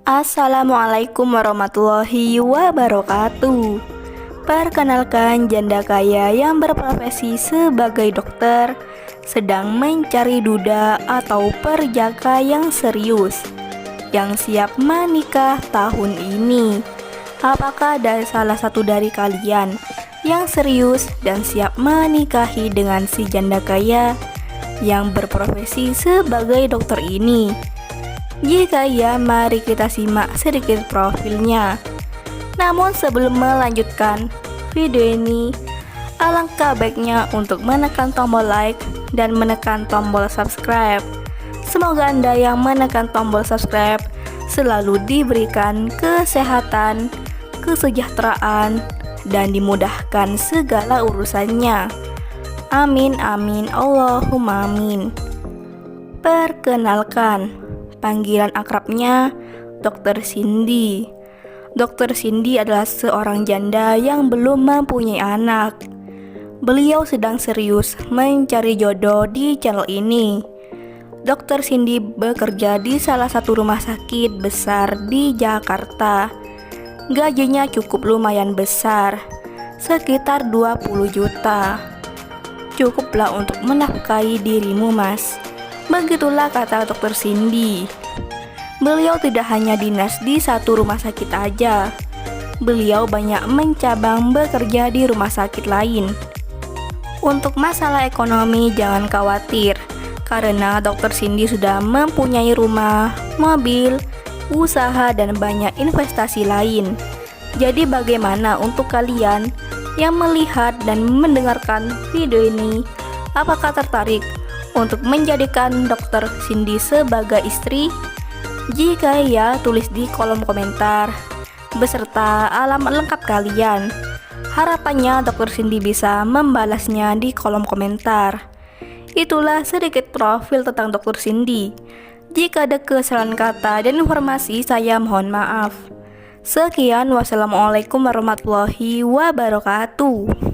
Assalamualaikum warahmatullahi wabarakatuh. Perkenalkan, janda kaya yang berprofesi sebagai dokter sedang mencari duda atau perjaka yang serius yang siap menikah tahun ini. Apakah ada salah satu dari kalian yang serius dan siap menikahi dengan si janda kaya yang berprofesi sebagai dokter ini? Jika ya, mari kita simak sedikit profilnya. Namun sebelum melanjutkan video ini, alangkah baiknya untuk menekan tombol like dan menekan tombol subscribe. Semoga Anda yang menekan tombol subscribe selalu diberikan kesehatan, kesejahteraan, dan dimudahkan segala urusannya. Amin amin Allahumma amin. Perkenalkan, panggilan akrabnya Dr. Cindy. Dr. Cindy adalah seorang janda yang belum mempunyai anak. Beliau sedang serius mencari jodoh di channel ini. Dr. Cindy bekerja di salah satu rumah sakit besar di Jakarta. Gajinya cukup lumayan besar, sekitar 20 juta. Cukuplah untuk menafkahi dirimu, Mas. Begitulah kata Dr. Cindy. Beliau tidak hanya dinas di satu rumah sakit aja. Beliau banyak mencabang bekerja di rumah sakit lain. Untuk masalah ekonomi jangan khawatir, karena Dr. Cindy sudah mempunyai rumah, mobil, usaha, dan banyak investasi lain. Jadi bagaimana untuk kalian yang melihat dan mendengarkan video ini? Apakah tertarik untuk menjadikan Dr. Cindy sebagai istri? Jika ya, tulis di kolom komentar beserta alamat lengkap kalian. Harapannya Dr. Cindy bisa membalasnya di kolom komentar. Itulah sedikit profil tentang Dr. Cindy. Jika ada kesalahan kata dan informasi, saya mohon maaf. Sekian, wassalamualaikum warahmatullahi wabarakatuh.